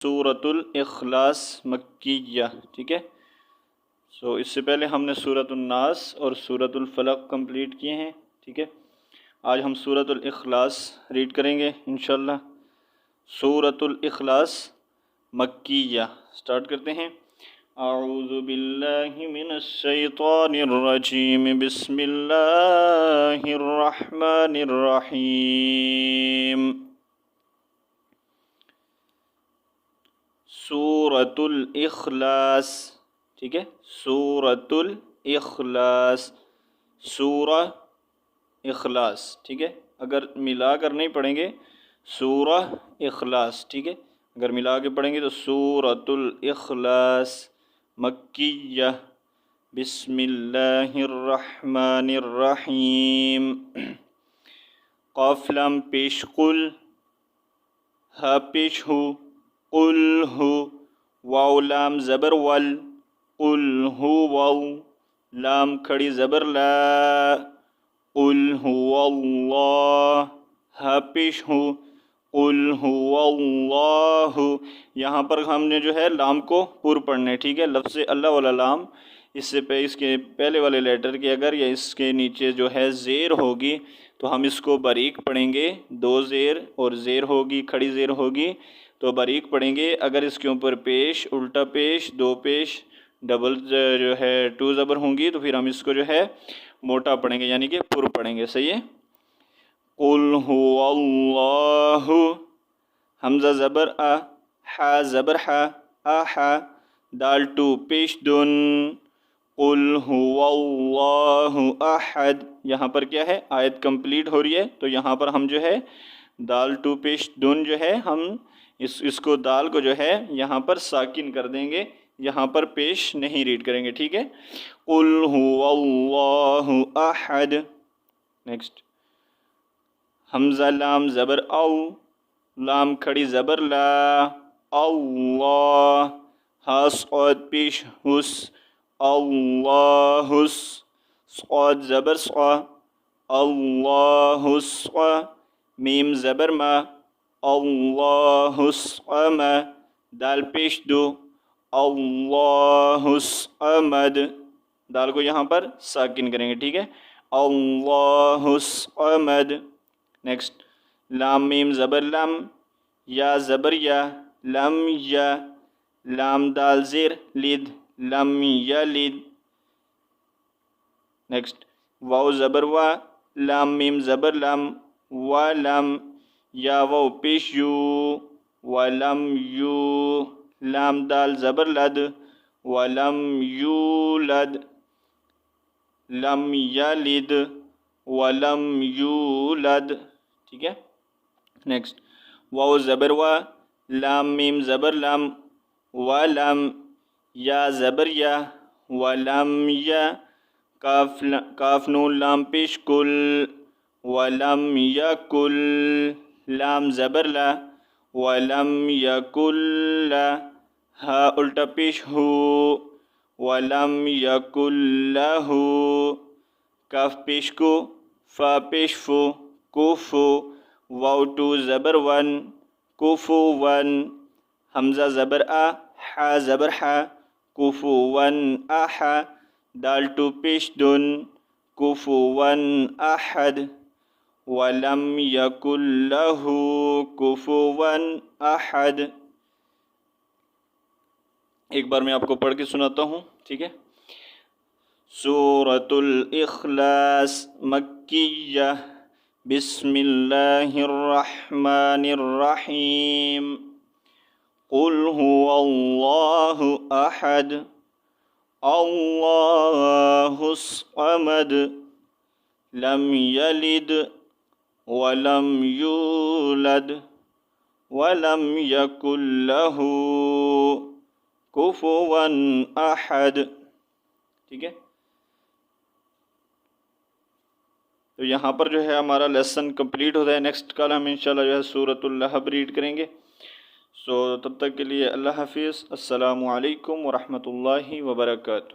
سورۃ الاخلاص مکیہ، ٹھیک ہے. اس سے پہلے ہم نے سورۃ الناس اور سورۃ الفلق کمپلیٹ کیے ہیں، ٹھیک ہے. آج ہم سورۃ الاخلاص ریڈ کریں گے انشاءاللہ. سورۃ الاخلاص مکیہ. سٹارٹ کرتے ہیں. اعوذ باللہ من الشیطان الرجیم، بسم اللہ الرحمن الرحیم. سورۃ الاخلاص، ٹھیک ہے. سورۃ الاخلاص، سورہ اخلاص، ٹھیک ہے. اگر ملا کر نہیں پڑھیں گے سورہ اخلاص، ٹھیک ہے. اگر ملا کے پڑھیں گے تو سورۃ الاخلاص مکیہ. بسم اللہ الرحمن الرحیم. قاف لام پیش قل، ہا پیش ہو، قل ہو. واو لام زبر ول، قل ہو واو. لام کھڑی زبر لا، قل هو اللہ. ہا پیش ہو، قل هو اللہ. یہاں پر ہم نے جو ہے لام کو پر پڑھنا ہے، ٹھیک ہے. لفظ اللہ والا لام، اس کے پہلے والے لیٹر کے اگر یا اس کے نیچے جو ہے زیر ہوگی تو ہم اس کو باریک پڑھیں گے. دو زیر اور زیر ہوگی، کھڑی زیر ہوگی تو باریک پڑھیں گے. اگر اس کے اوپر پیش، الٹا پیش، دو پیش، ڈبل جو ہے ٹو زبر ہوں گی تو پھر ہم اس کو جو ہے موٹا پڑھیں گے، یعنی کہ پر پڑھیں گے. صحیح ہے. قل هو اللہ. حمزہ زبر آ، حا زبر حا، آحا. دال ٹو پیش دن. قل هو اللہ احد. یہاں پر کیا ہے، آیت کمپلیٹ ہو رہی ہے تو یہاں پر ہم جو ہے دال ٹو پیش دن جو ہے ہم اس کو دال کو جو ہے یہاں پر ساکن کر دیں گے، یہاں پر پیش نہیں ریڈ کریں گے، ٹھیک ہے. قل هو اللہ احد. نیکسٹ. حمزہ لام زبر او، لام کھڑی زبر لا، اللہ. ہا صاد پیش حس، اللہ حس. صاد زبر صا، اللہ صا. میم زبر ما، اللہ الصمد. دال پیش دو، اللہ الصمد. دال کو یہاں پر ساکن کریں گے، ٹھیک ہے. اللہ الصمد. نیکسٹ. لام میم زبر لم، یا زبر یا، لم یا. لام دال زیر لد، لم یلد. نیکسٹ. واو زبر وا، لام میم زبر لم، ولم. یا واو پیش یو، ولم یو. لام دال زبر لد، ولم یولد. لم یلد، ولم یولد، ٹھیک ہے. نیکسٹ. واو زبر وا، لام میم زبر لم، ولم. یا زبر یا، ولم یا. کاف نون لام پیش کل، ولم یکل. لام زبر لا، ولم یکل لا. ہا الٹا پیش ہو، ولم یکل لہ. کاف پیش کو، فا پیش فو، کوفو. واو ٹو زبر ون، کوفو ون. حمزہ زبر آ، حا زبر حا، کوفو ون احا. دال ٹو پیش دن، کوفو ون احد. ولم یکن لہ کفوا احد. ایک بار میں آپ کو پڑھ کے سناتا ہوں، ٹھیک ہے. سورۃ الاخلاص مکیہ. بسم اللہ الرحمن الرحیم. قل هو اللہ احد، اللہ الصمد، لم یلد ولم یولد ولم یکن لہ کفوا احد. ٹھیک ہے. تو یہاں پر جو ہے ہمارا لیسن کمپلیٹ ہوتا ہے. نیکسٹ کل ہم انشاءاللہ جو ہے سورۃ اللہب ریڈ کریں گے. تب تک کے لیے اللہ حافظ. السلام علیکم ورحمۃ اللہ وبرکاتہ.